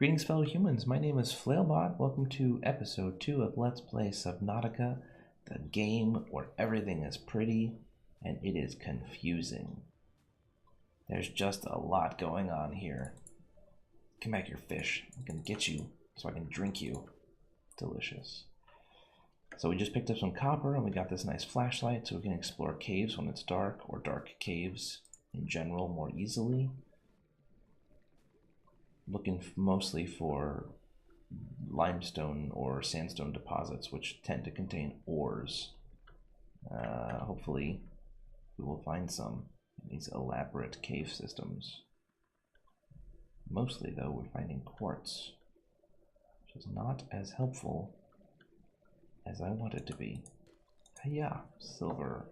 Greetings, fellow humans. My name is Flailbot. Welcome to episode 2 of Let's Play Subnautica, the game where everything is pretty and it is confusing. There's just a lot going on here. Come back here, fish. I'm gonna get you so I can drink you. Delicious. So we just picked up some copper and we got this nice flashlight so we can explore caves when it's dark, or dark caves in general more easily. Looking mostly for limestone or sandstone deposits, which tend to contain ores. Hopefully we will find some in these elaborate cave systems. Mostly though, we're finding quartz, which is not as helpful as I want it to be. Yeah, silver.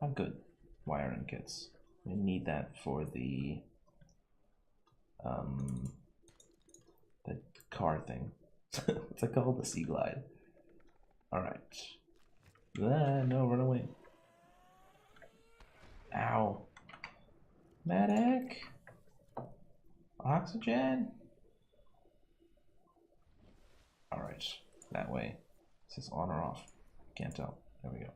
I'm good. Wiring kits. We need that for the car thing. What's it called? The Sea Glide. Alright. No, run away. Ow. Medic! Oxygen! Alright, that way. Is this on or off? Can't tell. There we go.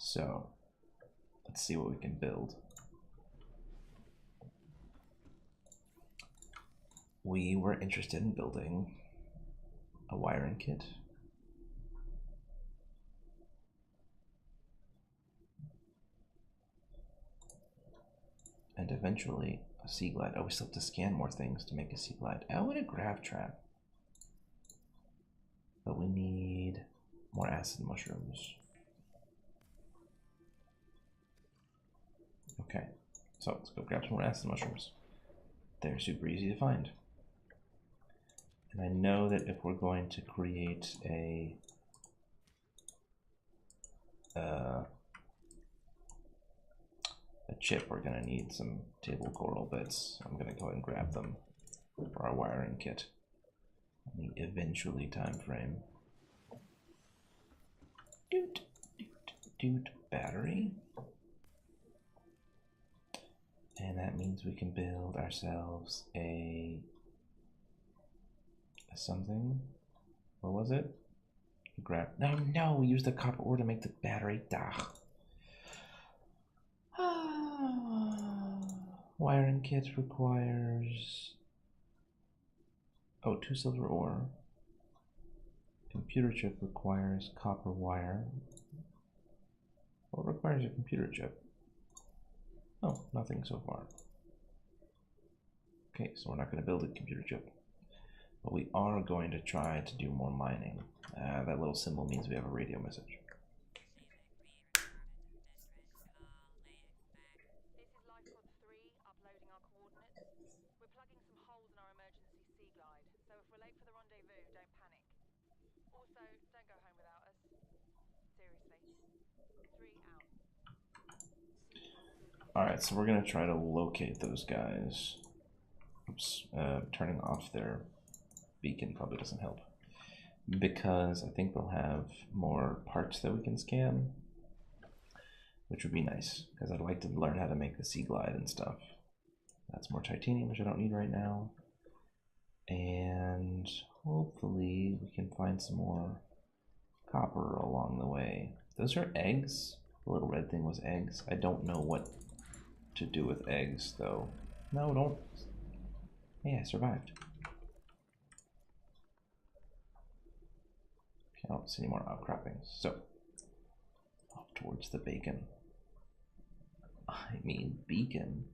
So, let's see what we can build. We were interested in building a wiring kit. And eventually a sea glide. Oh, we still have to scan more things to make a sea glide. Oh, and a grav trap. But we need more acid mushrooms. Okay, so let's go grab some more acid mushrooms. They're super easy to find. And I know that if we're going to create a chip, we're going to need some table coral bits. I'm going to go ahead and grab them for our wiring kit in the eventually time frame. Battery. And that means we can build ourselves a something. What was it? Grab. No, we used the copper ore to make the battery. Wiring kit requires 2 silver ore. Computer chip requires copper wire. What requires a computer chip? Oh, nothing so far. Okay, so we're not going to build a computer chip. But we are going to try to do more mining. That little symbol means we have a radio message. This is Lifepod 3, uploading our coordinates. We're plugging some holes in our emergency sea glide, so if we're late for the rendezvous, don't panic. Also, don't go home without us. Seriously. 3 out. Alright, so we're going to try to locate those guys. Oops, turning off their beacon probably doesn't help. Because I think they'll have more parts that we can scan. Which would be nice, because I'd like to learn how to make the sea glide and stuff. That's more titanium, which I don't need right now. And hopefully we can find some more copper along the way. Those are eggs. The little red thing was eggs. I don't know what to do with eggs, though. No, don't. Hey, I survived. Okay, I don't see any more outcroppings. So, off towards the bacon. I mean, beacon.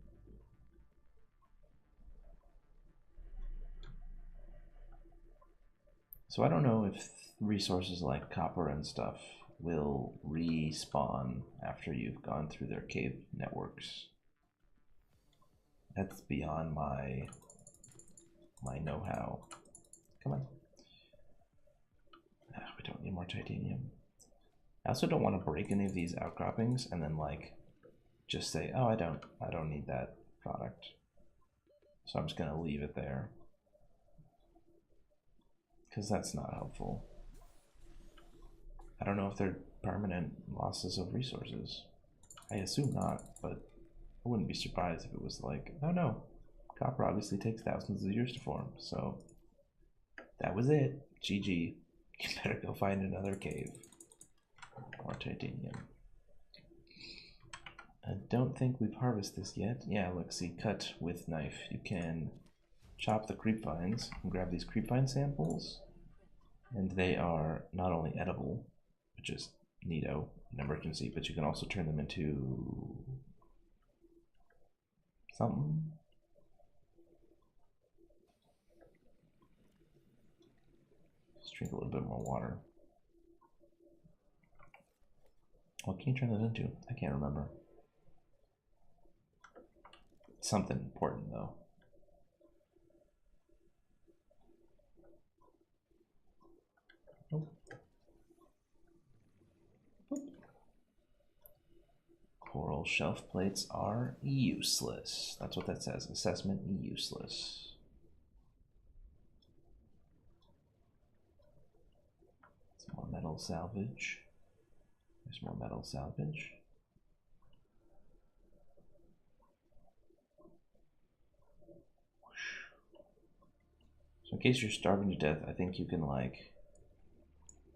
So I don't know if resources like copper and stuff will respawn after you've gone through their cave networks. That's beyond my know-how. Come on. We don't need more titanium. I also don't want to break any of these outcroppings and then just say, oh, I don't need that product. So I'm just gonna leave it there. Because that's not helpful. I don't know if they're permanent losses of resources. I assume not, but I wouldn't be surprised if it was like, oh no, copper obviously takes thousands of years to form, so that was it. GG. You better go find another cave. More titanium. I don't think we've harvested this yet. Yeah, look, see, cut with knife. You can chop the creep vines and grab these creep vine samples, and they are not only edible, which is neato, an emergency, but you can also turn them into something. Let's drink a little bit more water. What can you turn those into? I can't remember. Something important though. Coral shelf plates are useless. That's what that says. Assessment useless. Some more metal salvage. There's more metal salvage. So in case you're starving to death, I think you can like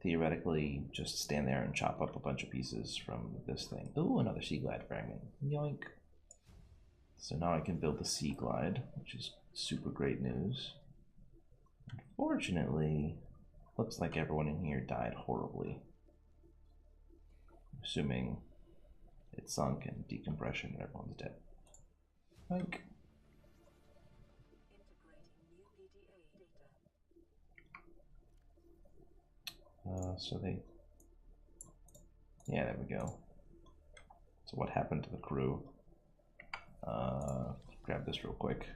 theoretically just stand there and chop up a bunch of pieces from this thing. Ooh, another sea glide fragment. Yoink. So now I can build the sea glide, which is super great news. Unfortunately, looks like everyone in here died horribly. Assuming it sunk in decompression and everyone's dead. Yoink. So they, yeah, there we go. So what happened to the crew? Grab this real quick.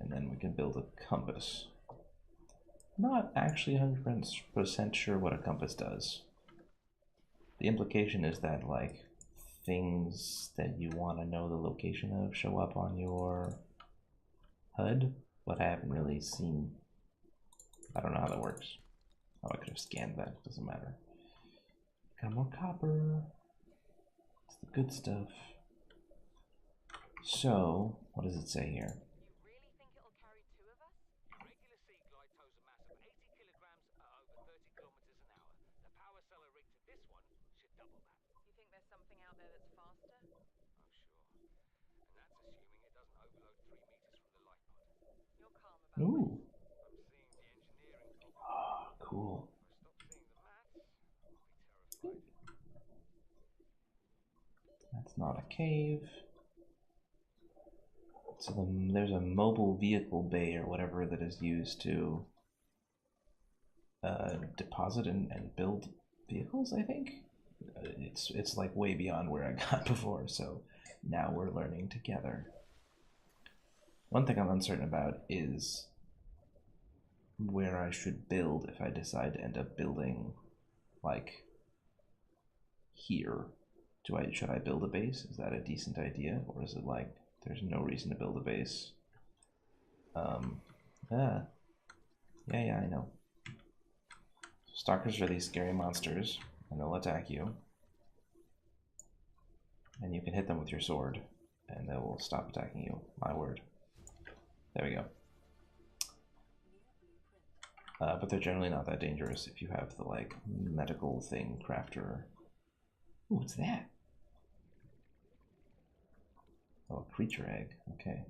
And then we can build a compass. Not actually 100% sure what a compass does. The implication is that like things that you want to know the location of show up on your HUD, but I haven't really seen. I don't know how that works. Oh, I could have scanned that. Doesn't matter. Got more copper. It's the good stuff. So, what does it say here? You really think it'll carry two of us? Regular sea glide tows a mass of 80 kilograms at over 30 kilometers an hour. The power cellar rig to this one should double that. You think there's something out there that's faster? Oh, sure. And that's assuming it doesn't overload 3 meters from the life pod. You're calm about Ooh. this. I'm seeing the engineering problem. Ah, cool. If I stop seeing the maths, I'll be terrified. That's not a cave. So there's a mobile vehicle bay or whatever that is used to deposit and build vehicles, I think. It's like way beyond where I got before, so now we're learning together. One thing I'm uncertain about is where I should build if I decide to end up building like here. Should I build a base? Is that a decent idea? Or is it like there's no reason to build a base? Yeah, I know. Stalkers are these scary monsters, and they'll attack you. And you can hit them with your sword, and they will stop attacking you. My word. There we go. But they're generally not that dangerous if you have the, like, medical thing crafter. Ooh, what's that? Oh, a creature egg. Okay.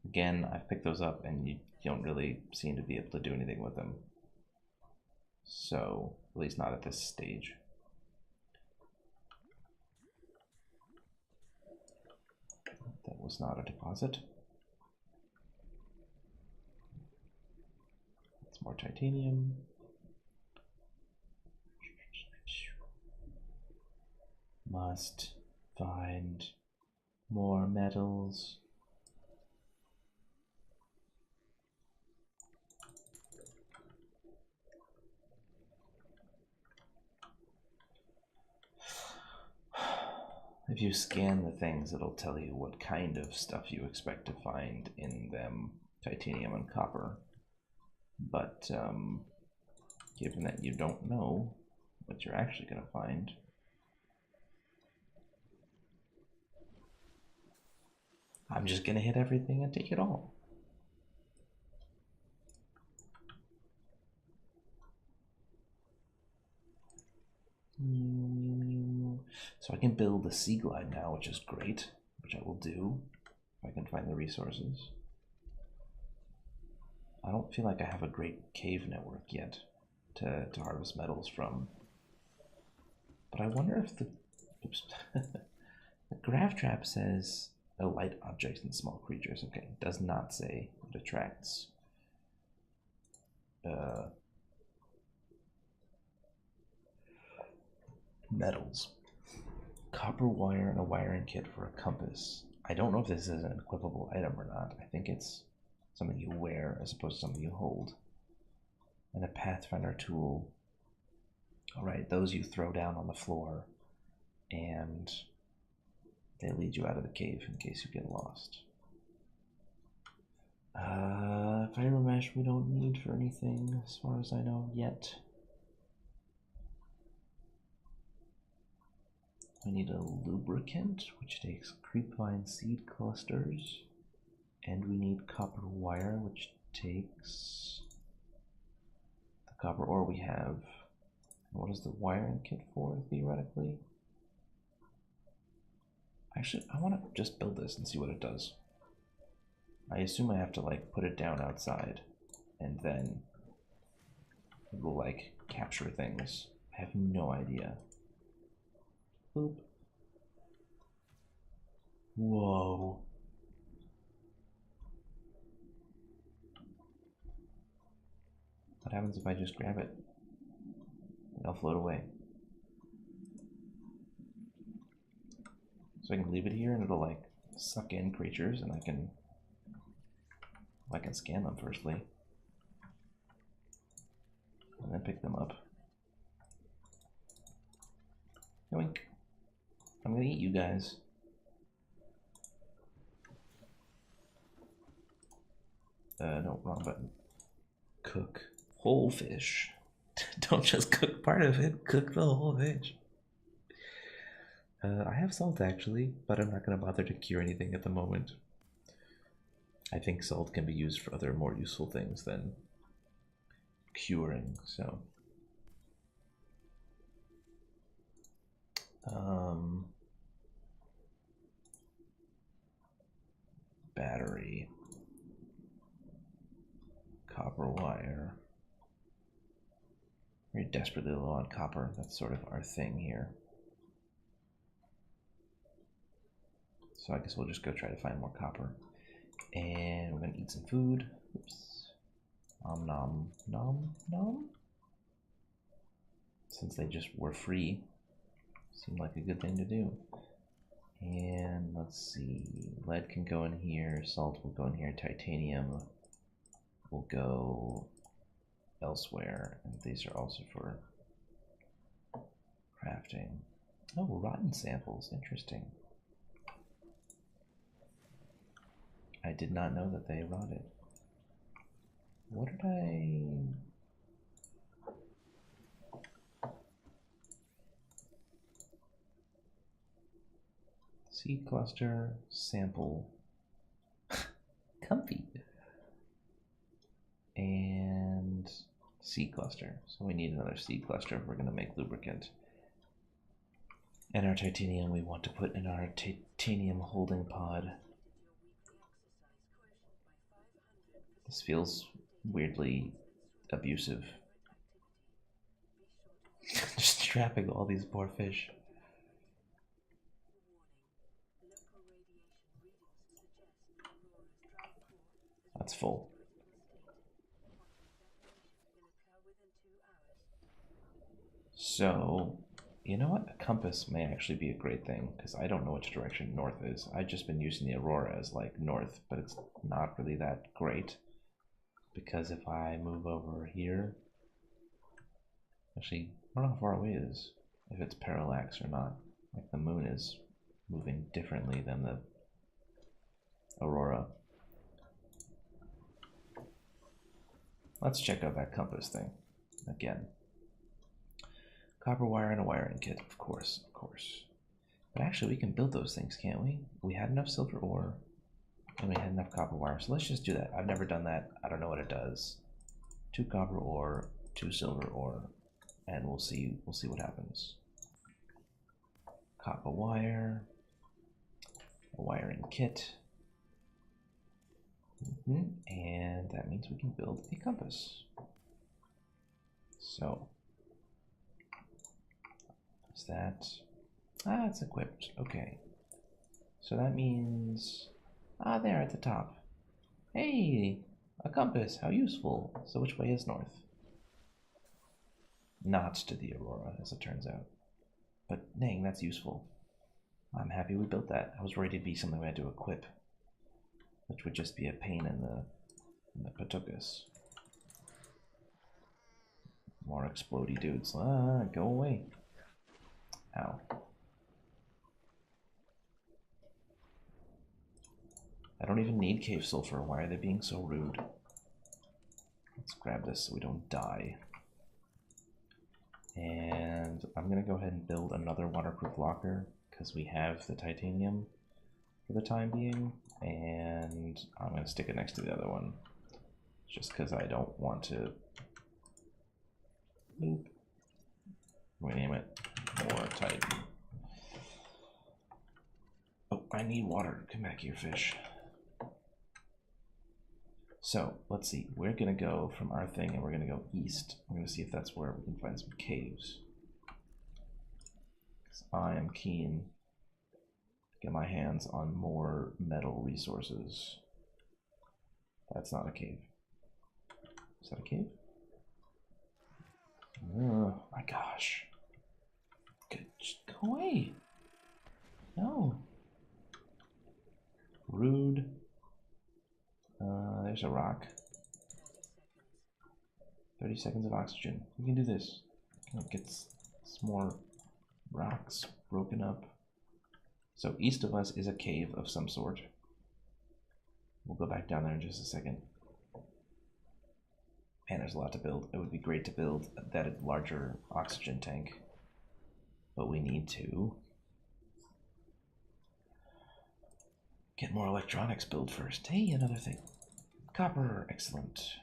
Again, I've picked those up, and you don't really seem to be able to do anything with them. So, at least not at this stage. That was not a deposit. It's more titanium. Must find more metals. If you scan the things, it'll tell you what kind of stuff you expect to find in them, titanium and copper. But given that you don't know what you're actually going to find. I'm just going to hit everything and take it all. So I can build a sea glide now, which is great, which I will do if I can find the resources. I don't feel like I have a great cave network yet to harvest metals from. But I wonder if the the graph trap says light objects and small creatures. Okay, it does not say it attracts metals. Copper wire and a wiring kit for a compass. I don't know if this is an equipable item or not. I think it's something you wear as opposed to something you hold. And a pathfinder tool. Alright, those you throw down on the floor and they lead you out of the cave in case you get lost. Fire mesh we don't need for anything as far as I know yet. We need a lubricant, which takes creepvine seed clusters. And we need copper wire, which takes the copper ore we have. What is the wiring kit for, theoretically? Actually, I want to just build this and see what it does. I assume I have to, like, put it down outside, and then it will, like, capture things. I have no idea. Boop. Whoa. What happens if I just grab it? It'll float away. So I can leave it here and it'll like suck in creatures and I can scan them firstly. And then pick them up. Yoink. I'm gonna eat you guys. No, wrong button. Cook whole fish. Don't just cook part of it, cook the whole fish. I have salt actually, but I'm not going to bother to cure anything at the moment. I think salt can be used for other more useful things than curing, so. Battery. Copper wire. We're desperately low on copper. That's sort of our thing here. So I guess we'll just go try to find more copper. And we're gonna eat some food. Oops. Nom nom nom. Since they just were free, seemed like a good thing to do. And let's see, lead can go in here, salt will go in here, titanium will go elsewhere, and these are also for crafting. Oh, rotten samples, interesting. I did not know that they rotted. What did I... Seed cluster, sample, comfy, and seed cluster. So we need another seed cluster if we're going to make lubricant. And our titanium we want to put in our titanium holding pod. This feels weirdly abusive. Just trapping all these poor fish. That's full. So, you know what? A compass may actually be a great thing, because I don't know which direction north is. I've just been using the Aurora as like north, but it's not really that great. Because if I move over here, actually, I don't know how far away it is, if it's parallax or not. Like the moon is moving differently than the Aurora. Let's check out that compass thing. again. Copper wire and a wiring kit, of course, of course. But actually, we can build those things, can't we? We had enough silver ore, and we had enough copper wire, so let's just do that. I've never done that. I don't know what it does. 2 copper ore, 2 silver ore, and we'll see what happens. Copper wire, a wiring kit, and that means we can build a compass. So, is that? Ah, it's equipped. Okay. So that means, there at the top. Hey, a compass. How useful. So which way is north? Not to the Aurora, as it turns out. But dang, that's useful. I'm happy we built that. I was worried it'd be something we had to equip, which would just be a pain in the patukas. More explodey dudes. Go away. Ow. I don't even need cave sulfur. Why are they being so rude? Let's grab this so we don't die. And I'm gonna go ahead and build another waterproof locker because we have the titanium for the time being, and I'm gonna stick it next to the other one just because I don't want to. Boop. Rename it more titan. Oh, I need water. Come back here, fish. So let's see, we're gonna go from our thing and we're gonna go east. We're gonna see if that's where we can find some caves. I am keen to get my hands on more metal resources. That's not a cave. Is that a cave? Oh my gosh. Good, just go away. No. Rude. There's a rock. 30 seconds of oxygen. We can do this. Get some more rocks broken up. So east of us is a cave of some sort. We'll go back down there in just a second. Man, there's a lot to build. It would be great to build that larger oxygen tank. But we need to get more electronics built first. Hey, another thing. Copper, excellent.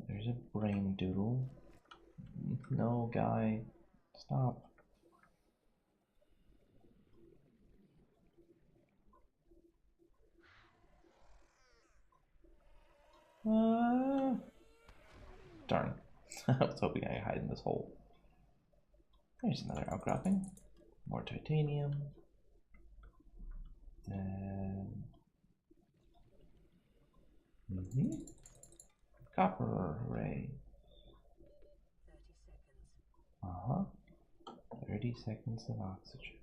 There's a brain doodle. No, guy. Stop. Darn. I was hoping I could hide in this hole. There's another outcropping. More titanium. Then... Copper, hooray. 30 seconds of oxygen.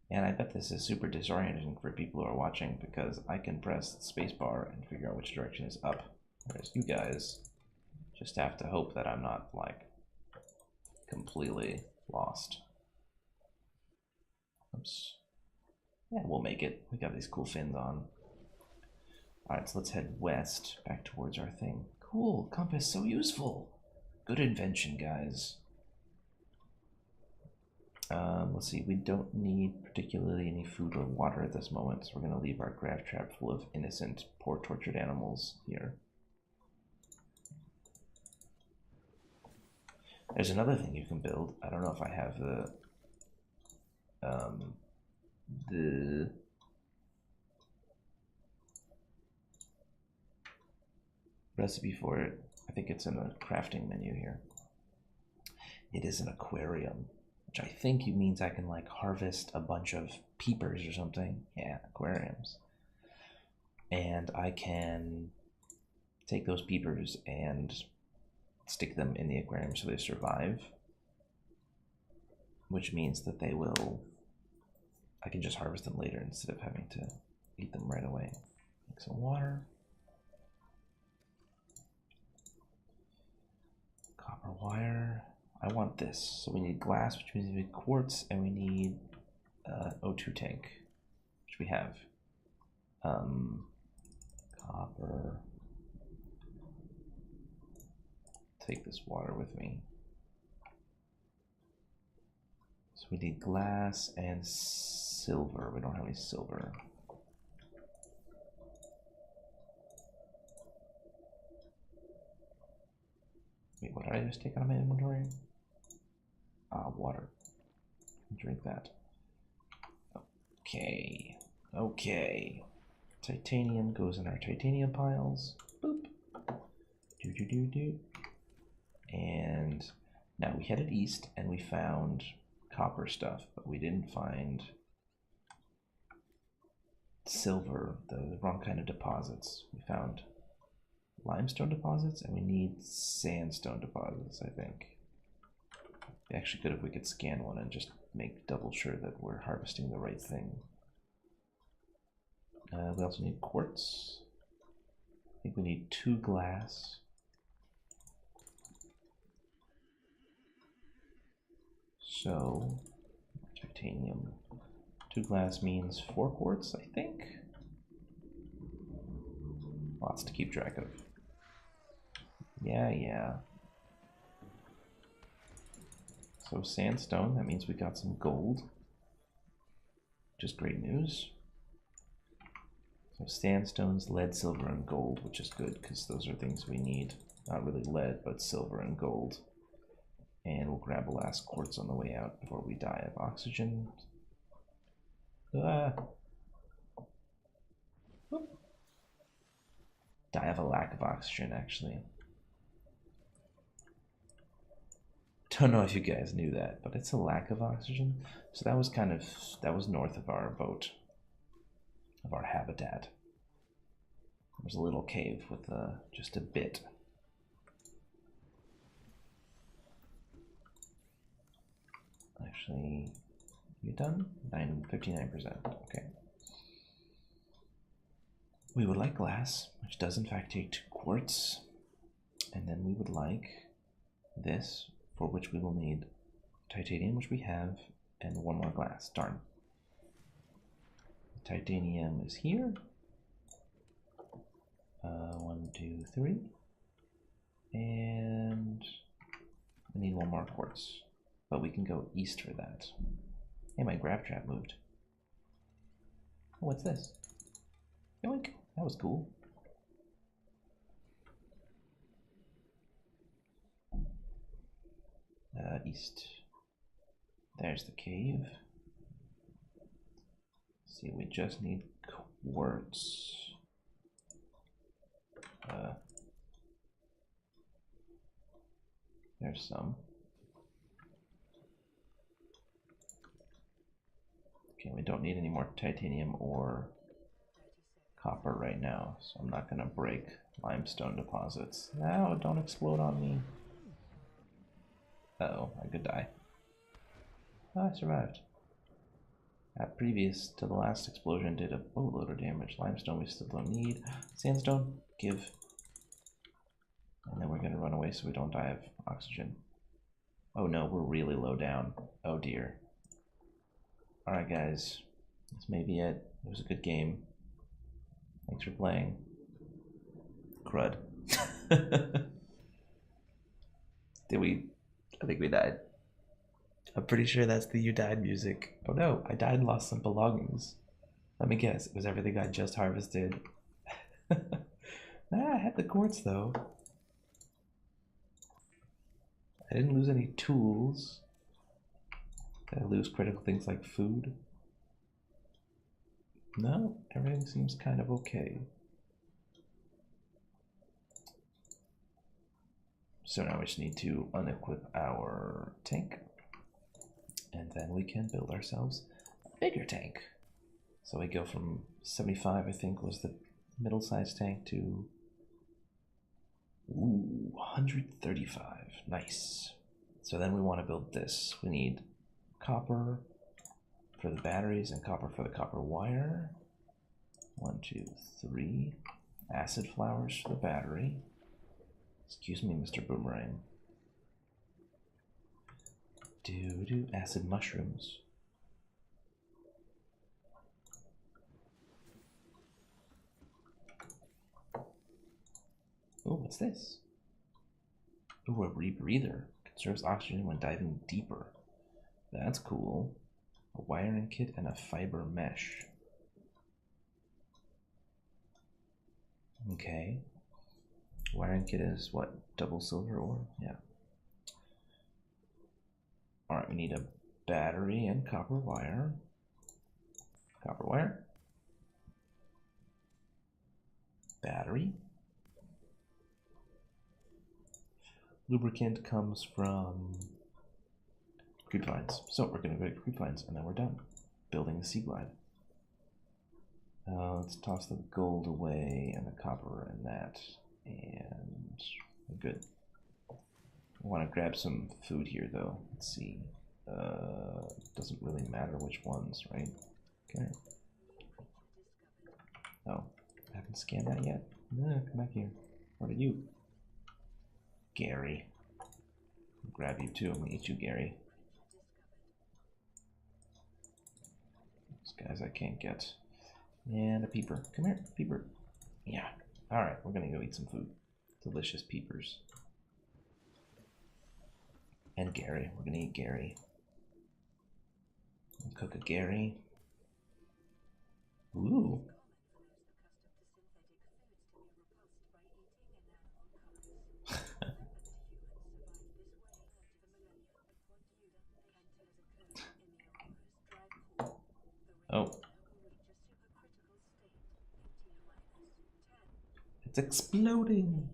And I bet this is super disorienting for people who are watching because I can press the spacebar and figure out which direction is up. Whereas you guys just have to hope that I'm not, like, completely lost. Oops. Yeah, we'll make it. We got these cool fins on. Alright, so let's head west, back towards our thing. Cool, compass, so useful. Good invention, guys. Let's see, we don't need particularly any food or water at this moment, so we're going to leave our grav trap full of innocent, poor tortured animals here. There's another thing you can build. I don't know if I have the recipe for it. I think it's in the crafting menu here. It is an aquarium, which I think means I can like harvest a bunch of peepers or something. Yeah, aquariums. And I can take those peepers and stick them in the aquarium so they survive, which means that they will, I can just harvest them later instead of having to eat them right away. Make some water. Copper wire. I want this. So we need glass, which means we need quartz, and we need O2 tank, which we have. Copper Copper. Take this water with me. So we need glass and silver. We don't have any silver. Wait, what did I just take out of my inventory? Ah, water. Drink that. Okay. Okay. Titanium goes in our titanium piles. Boop. Do do do do. And now we headed east and we found copper stuff, but we didn't find silver, the wrong kind of deposits. We found limestone deposits and we need sandstone deposits, I think. It'd be actually good if we could scan one and just make double sure that we're harvesting the right thing. We also need quartz. I think we need 2 glass. So, titanium. 2 glass means 4 quartz, I think. Lots to keep track of. Yeah. So sandstone, that means we got some gold. Just great news. So sandstones, lead, silver, and gold, which is good because those are things we need. Not really lead, but silver and gold. And we'll grab a last quartz on the way out before we die of oxygen. Die of a lack of oxygen, actually. Don't know if you guys knew that, but it's a lack of oxygen. So that was north of our boat, of our habitat. There's a little cave with just a bit. Actually, you done? 59%. Okay. We would like glass, which does in fact take 2 quartz. And then we would like this, for which we will need titanium, which we have, and 1 more glass. Darn. Titanium is here. 1, 2, 3. And we need 1 more quartz. But we can go east for that. Hey, my grab trap moved. Oh, what's this? Yoink! That was cool. East. There's the cave. Let's see, we just need quartz. There's some. Okay, we don't need any more titanium or copper right now, so I'm not going to break limestone deposits. No, don't explode on me. Uh-oh, I could die. Oh, I survived. Previous to the last explosion did a boatload of damage. Limestone we still don't need. Sandstone, give. And then we're going to run away so we don't die of oxygen. Oh no, we're really low down. Oh dear. Alright guys, this may be it. It was a good game. Thanks for playing. Crud. Did we? I think we died. I'm pretty sure that's the "you died" music. Oh no, I died and lost some belongings. Let me guess, it was everything I just harvested. I had the quartz though. I didn't lose any tools. Did I lose critical things like food? No, everything seems kind of okay. So now we just need to unequip our tank. And then we can build ourselves a bigger tank. So we go from 75, I think, was the middle-sized tank, to 135. Nice. So then we want to build this. We need copper for the batteries and copper for the copper wire. 1, 2, 3. Acid flowers for the battery. Excuse me, Mr. Boomerang. Acid mushrooms. Oh, what's this? Oh, a rebreather. Conserves oxygen when diving deeper. That's cool. A wiring kit and a fiber mesh. Okay. Wiring kit is what? Double silver ore? Yeah. Alright, we need a battery and copper wire. Copper wire. Battery. Lubricant comes from creep vines. So we're going to go to creep vines and then we're done building the Sea Glide. Let's toss the gold away and the copper and that. And we're good. I want to grab some food here though. Let's see. Doesn't really matter which ones, right? Okay. Oh, I haven't scanned that yet. No, come back here. What are you? Gary. I'll grab you too. I'm gonna eat you, Gary. These guys I can't get. And a peeper. Come here, peeper. Yeah. Alright, we're gonna go eat some food. Delicious peepers. And Gary. We're gonna eat Gary. Cook a Gary. Ooh. Oh. It's exploding.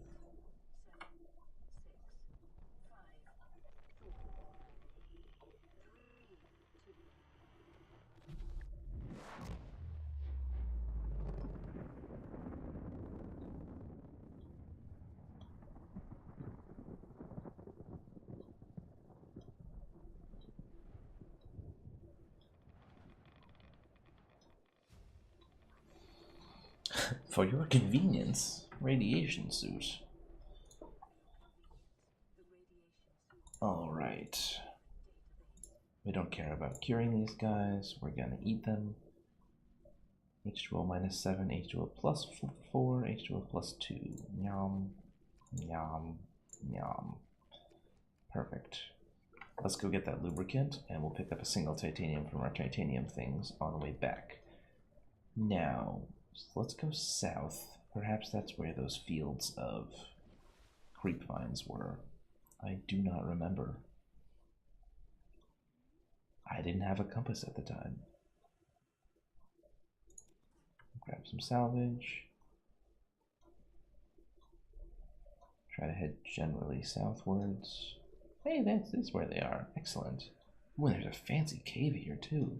For your convenience, radiation suit. Alright. We don't care about curing these guys. We're gonna eat them. H2O minus 7, H2O plus 4, H2O plus 2. Yum. Yum. Yum. Perfect. Let's go get that lubricant, and we'll pick up a single titanium from our titanium things on the way back. Now, let's go south. Perhaps that's where those fields of creep vines were. I do not remember. I didn't have a compass at the time. Grab some salvage. Try to head generally southwards. Hey, that's where they are. Excellent. Ooh, there's a fancy cave here too.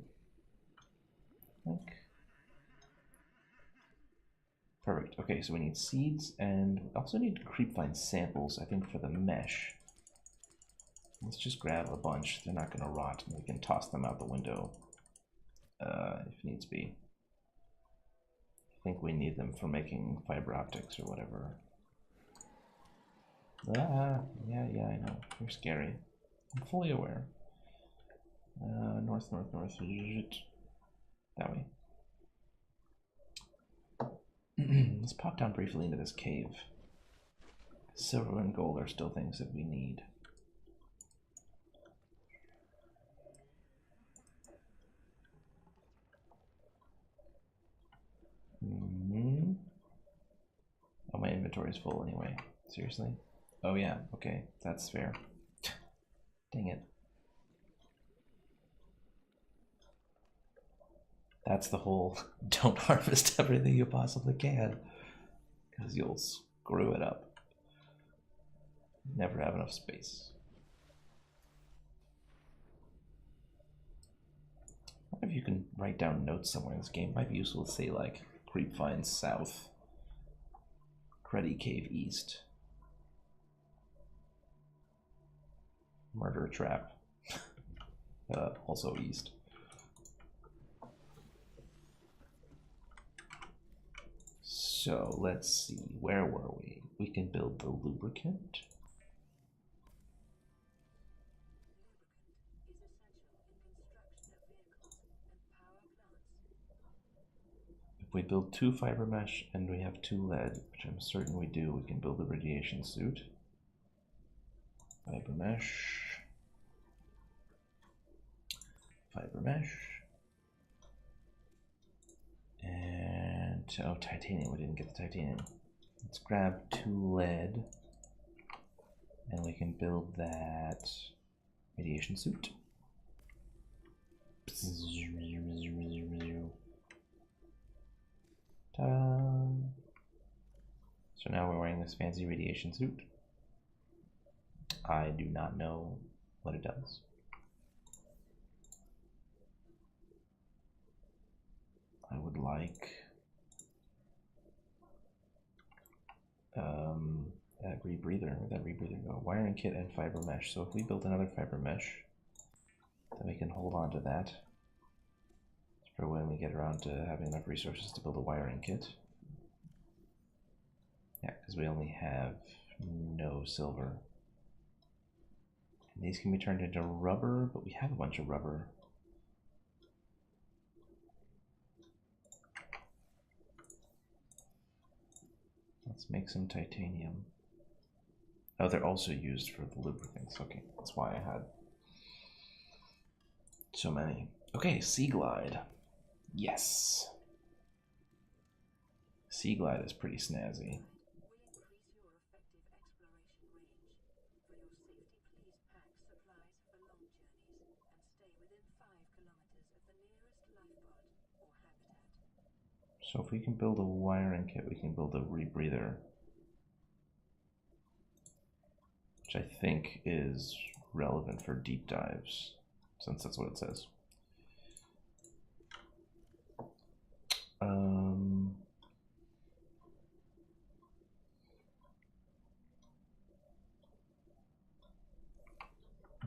Look. Perfect. Okay, so we need seeds and we also need creepvine samples, I think, for the mesh. Let's just grab a bunch. They're not going to rot, and we can toss them out the window if needs be. I think we need them for making fiber optics or whatever. Ah, yeah, I know. You're scary. I'm fully aware. North. That way. Let's pop down briefly into this cave. Silver and gold are still things that we need. Oh, my inventory is full anyway. Seriously? Oh yeah, okay, that's fair. Dang it. That's the whole don't harvest everything you possibly can, because you'll screw it up. Never have enough space. I wonder if you can write down notes somewhere in this game. It might be useful to say like Creepvine South, Cruddy Cave East, Murder Trap, also East. So let's see, where were we? We can build the lubricant. If we build 2 fiber mesh and we have 2 lead, which I'm certain we do, we can build a radiation suit. Fiber mesh. Fiber mesh. And, oh, titanium, we didn't get the titanium. Let's grab 2 lead and we can build that radiation suit. Ta-da! So now we're wearing this fancy radiation suit. I do not know what it does. I would like that rebreather. Where'd that rebreather go? Wiring kit and fiber mesh. So if we build another fiber mesh, then we can hold on to that for when we get around to having enough resources to build a wiring kit. Yeah, because we only have no silver. And these can be turned into rubber, but we have a bunch of rubber. Let's make some titanium. Oh, they're also used for the lubricants. Okay, that's why I had so many. Okay, Sea Glide. Yes. Sea Glide is pretty snazzy. So if we can build a wiring kit, we can build a rebreather, which I think is relevant for deep dives, since that's what it says.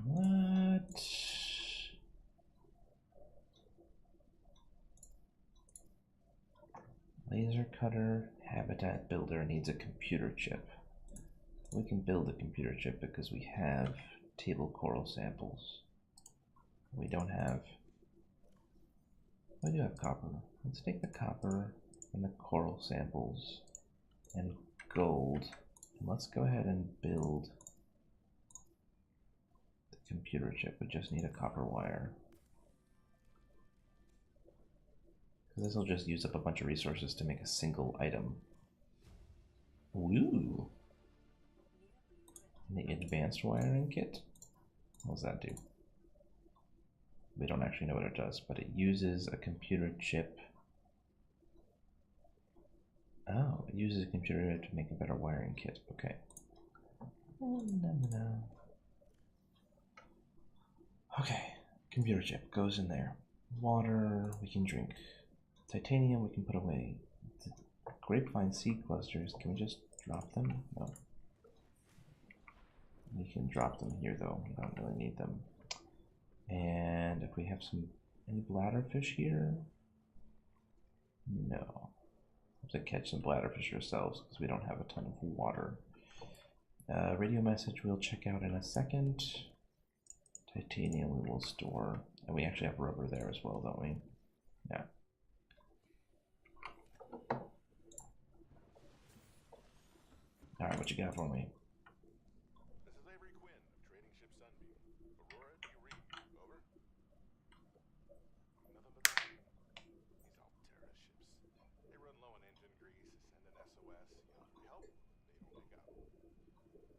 What? Laser cutter habitat builder needs a computer chip. We can build a computer chip because we have table coral samples. We don't have. We do have copper. Let's take the copper and the coral samples and gold. And let's go ahead and build the computer chip. We just need a copper wire. This will just use up a bunch of resources to make a single item. Woo! The advanced wiring kit? What does that do? We don't actually know what it does, but it uses a computer chip. Oh, it uses a computer chip to make a better wiring kit. Okay. Okay, computer chip goes in there. Water, we can drink. Titanium we can put away. The grapevine seed clusters, can we just drop them? No. We can drop them here though, we don't really need them. And if we have any bladderfish here? No. We have to catch some bladderfish ourselves because we don't have a ton of water. Radio message we'll check out in a second. Titanium we will store. And we actually have rubber there as well, don't we? Yeah. Alright, what you got for me? This is Avery Quinn of Trading Ship Sunbeam. Aurora, do you read? Over? Nothing but that. These Altera ships. They run low on engine grease, send an SOS, yell for help, they don't pick up.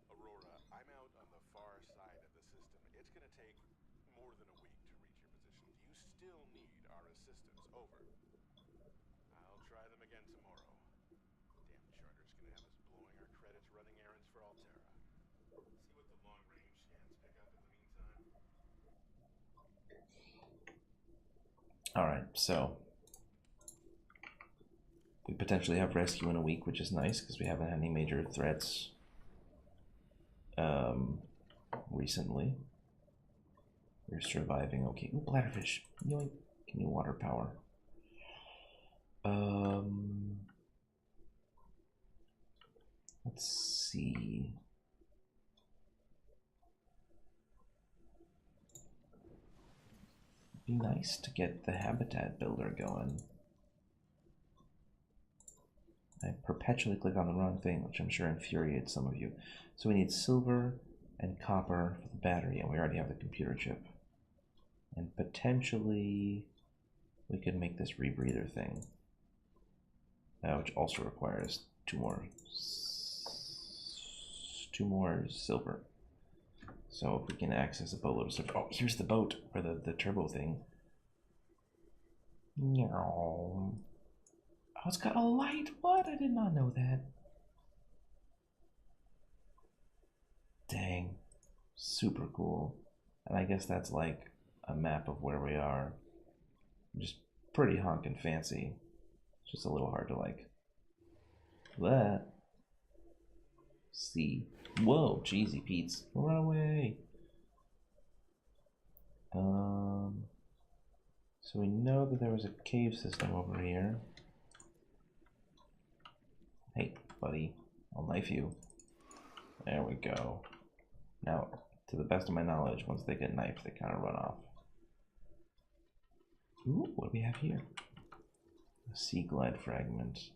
Aurora, I'm out on the far side of the system. It's gonna take more than a week to reach your position. Do you still need our assistance? Over. I'll try them again tomorrow. Damn charter's gonna have us blowing our credits running errands for Altera. See what the long-range scans pick up in the meantime. Alright, so we potentially have rescue in a week, which is nice because we haven't had any major threats recently. We're surviving okay. Ooh, bladderfish. Yoink. Can you water power? Let's see. It'd be nice to get the habitat builder going. I perpetually click on the wrong thing, which I'm sure infuriates some of you. So we need silver and copper for the battery, and we already have the computer chip. And potentially we could make this rebreather thing, which also requires two more silver. So if we can access a boatload of silver. Oh, here's the boat, or the turbo thing. Oh, it's got a light. What? I did not know that. Dang. Super cool. And I guess that's like a map of where we are. Just pretty honkin' fancy. Just a little hard to like. That. See. Whoa, cheesy Pete's. Run away. So we know that there was a cave system over here. Hey, buddy, I'll knife you. There we go. Now, to the best of my knowledge, once they get knifed, they kind of run off. Ooh, what do we have here? A sea glide fragment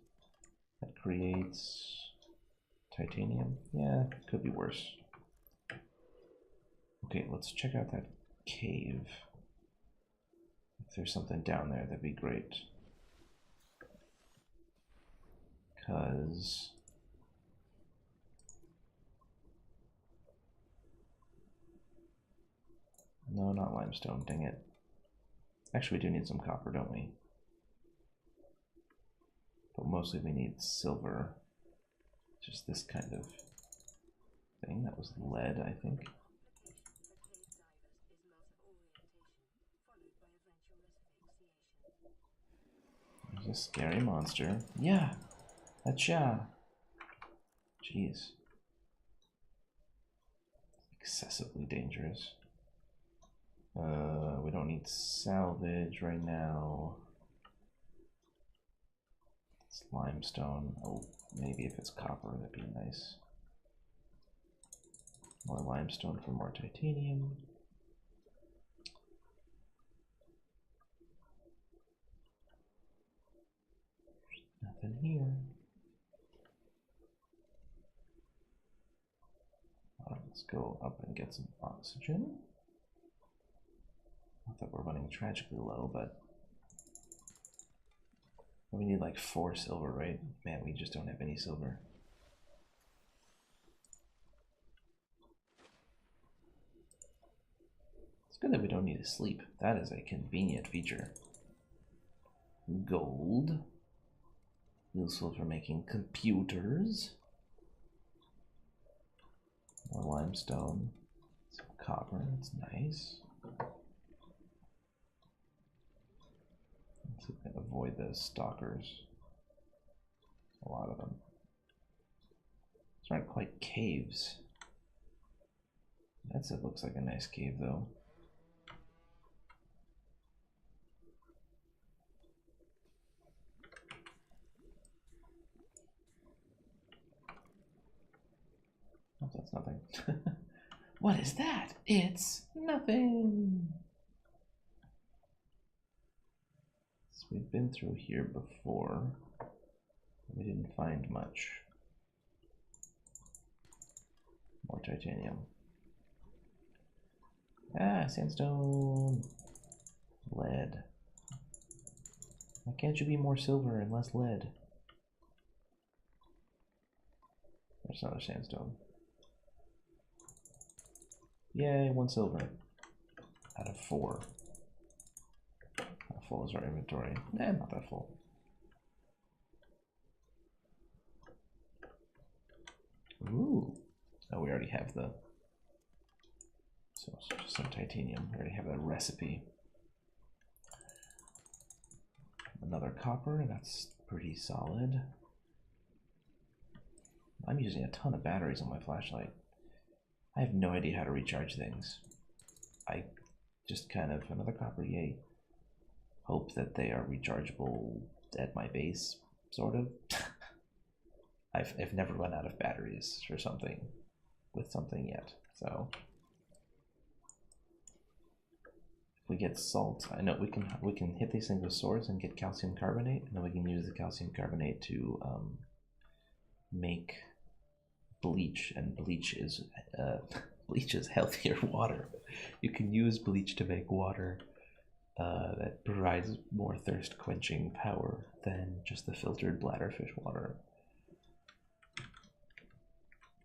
that creates titanium. Yeah, could be worse. Okay, let's check out that cave. If there's something down there, that'd be great. Because no, not limestone, dang it. Actually, we do need some copper, don't we? But mostly we need silver. Just this kind of thing. That was lead, I think. There's a scary monster. Yeah, that's Jeez. Excessively dangerous. We don't need salvage right now. It's limestone. Oh, maybe if it's copper, that'd be nice. More limestone for more titanium. Nothing here. Let's go up and get some oxygen. Not that we're running tragically low, but we need like 4 silver, right? Man, we just don't have any silver. It's good that we don't need to sleep. That is a convenient feature. Gold. Useful for making computers. More limestone. Some copper, that's nice. Let's see if we can avoid those stalkers. A lot of them. These aren't quite caves. It looks like a nice cave though. Oh, that's nothing. What is that? It's nothing. So we've been through here before. We didn't find much. More titanium. Ah, sandstone. Lead. Why can't you be more silver and less lead? There's another sandstone. Yay, 1 silver. Out of 4. How full is our inventory? Nah, not that full. Ooh. Oh, we already have the... So just some titanium. We already have a recipe. Another copper, that's pretty solid. I'm using a ton of batteries on my flashlight. I have no idea how to recharge things. I just kind of, another copper, yay. Hope that they are rechargeable at my base, sort of. I've never run out of batteries for something, with something yet, so. If we get salt, I know we can hit these things with swords and get calcium carbonate, and then we can use the calcium carbonate to make bleach, and bleach is bleach is healthier water. You can use bleach to make water that provides more thirst quenching power than just the filtered bladderfish water.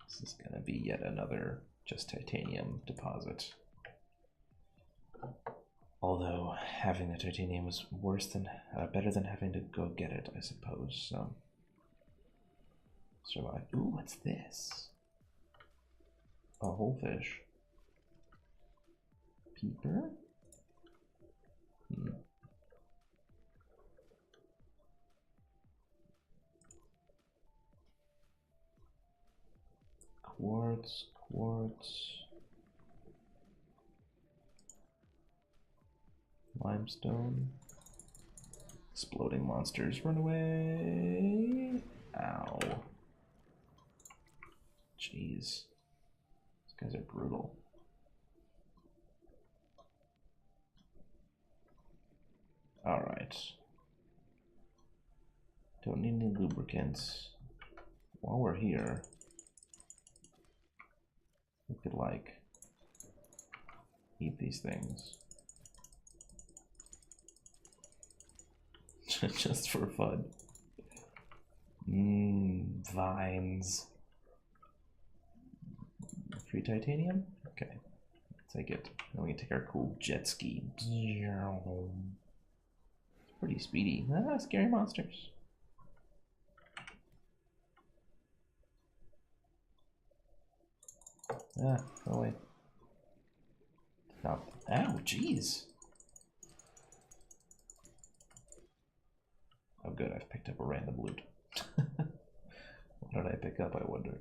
This is gonna be yet another just titanium deposit. Although having the titanium was better than having to go get it, I suppose. So survive. Ooh, what's this? A whole fish. Peeper? Quartz. Limestone. Exploding monsters, run away! Ow. Jeez. These guys are brutal. Alright. Don't need any lubricants. While we're here, we could, like, eat these things. Just for fun. Vines. Free titanium? Okay. Take it. Then we can take our cool jet ski. It's pretty speedy. Ah, scary monsters. Ah, go away. Stop. Ow, jeez. Oh good, I've picked up a random loot. What did I pick up, I wonder?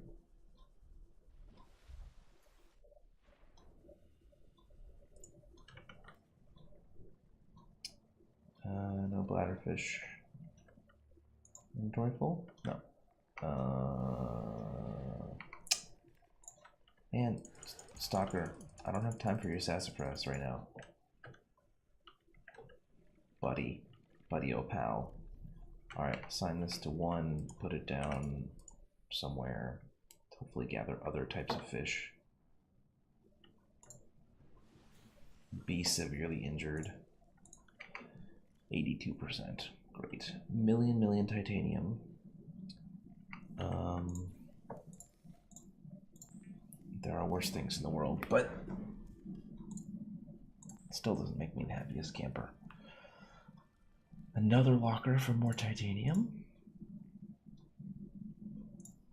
No bladderfish. Inventory full? No. Man, Stalker, I don't have time for your sassafras right now. Buddy, oh pal. Alright, assign this to 1, put it down somewhere. Hopefully gather other types of fish. Be severely injured. 82%. Great. Million titanium. There are worse things in the world, but it still doesn't make me the happiest camper. Another locker for more titanium.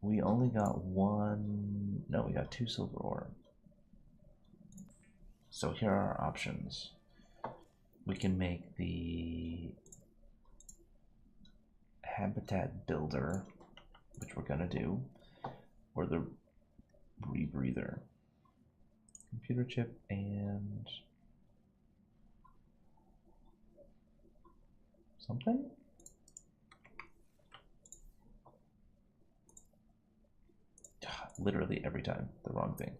We only got 1. No, we got 2 silver ore. So here are our options. We can make the habitat builder, which we're gonna do, or the rebreather. Computer chip and something? Literally every time, the wrong thing.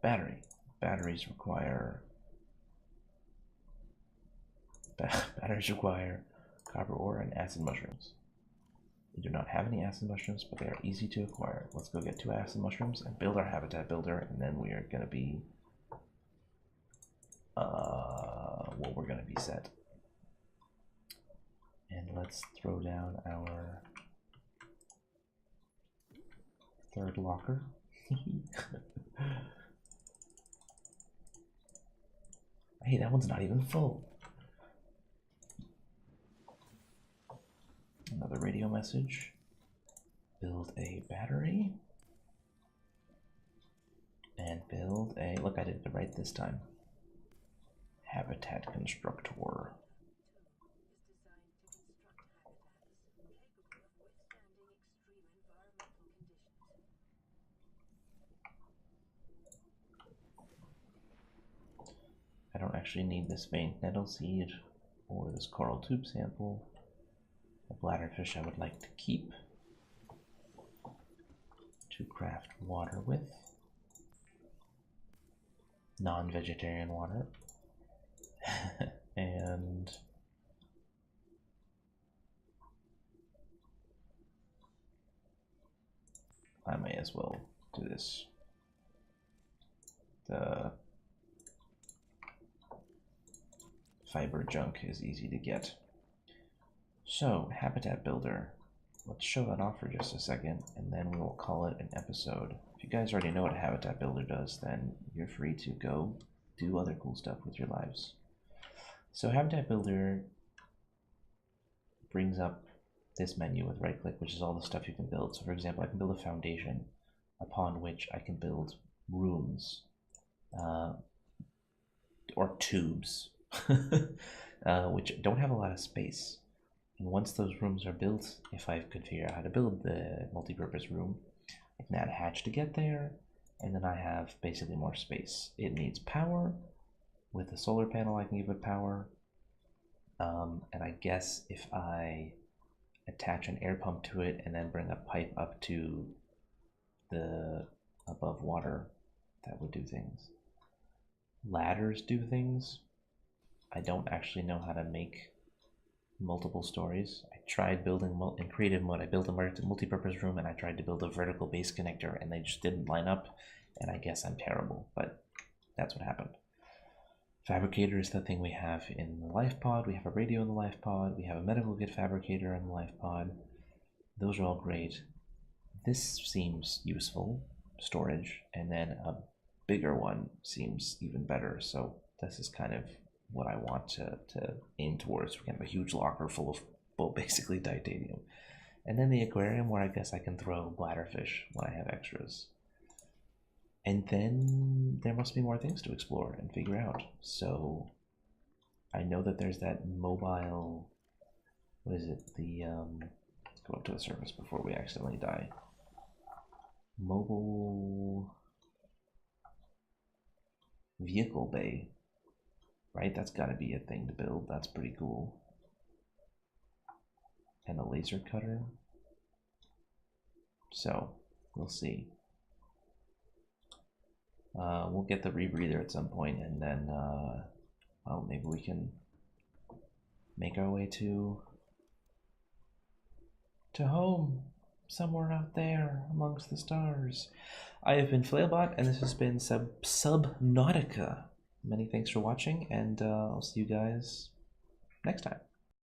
Battery. Batteries require copper ore and acid mushrooms. We do not have any acid mushrooms, but they are easy to acquire. Let's go get 2 acid mushrooms and build our habitat builder, and then we are going to be well, we're going to be set. And let's throw down our 3rd locker. Hey, that one's not even full. Another radio message. Build a battery. And build a, look, I did it right this time. Habitat constructor. I don't actually need this vein nettle seed or this coral tube sample. A bladderfish I would like to keep to craft water with. Non-vegetarian water. And guess we'll do this. The fiber junk is easy to get. So, Habitat Builder. Let's show that off for just a second, and then we will call it an episode. If you guys already know what a Habitat Builder does, then you're free to go do other cool stuff with your lives. So Habitat Builder brings up this menu with right click, which is all the stuff you can build. So for example, I can build a foundation upon which I can build rooms or tubes which don't have a lot of space. And once those rooms are built, if I could figure out how to build the multi-purpose room, I can add a hatch to get there, and then I have basically more space. It needs power. With a solar panel, I can give it power. And I guess if I attach an air pump to it and then bring a pipe up to the above water, that would do things. Ladders do things. I don't actually know how to make multiple stories. I tried building in creative mode. I built a multi-purpose room, and I tried to build a vertical base connector, and they just didn't line up, and I guess I'm terrible, but that's what happened. Fabricator is the thing we have in the life pod. We have a radio in the life pod. We have a medical kit fabricator in the life pod. Those are all great. This seems useful, storage, and then a bigger one seems even better. So this is kind of what I want to aim towards. We have a huge locker full of, well, basically titanium. And then the aquarium, where I guess I can throw bladderfish when I have extras. And then there must be more things to explore and figure out. So I know that there's that mobile, what is it? Let's go up to the surface before we accidentally die. Mobile vehicle bay. Right, that's got to be a thing to build. That's pretty cool. And a laser cutter. So, we'll see. We'll get the rebreather at some point, and then, well, maybe we can make our way to home, somewhere out there amongst the stars. I have been Flailbot, and this has been Subnautica. Many thanks for watching, and I'll see you guys next time.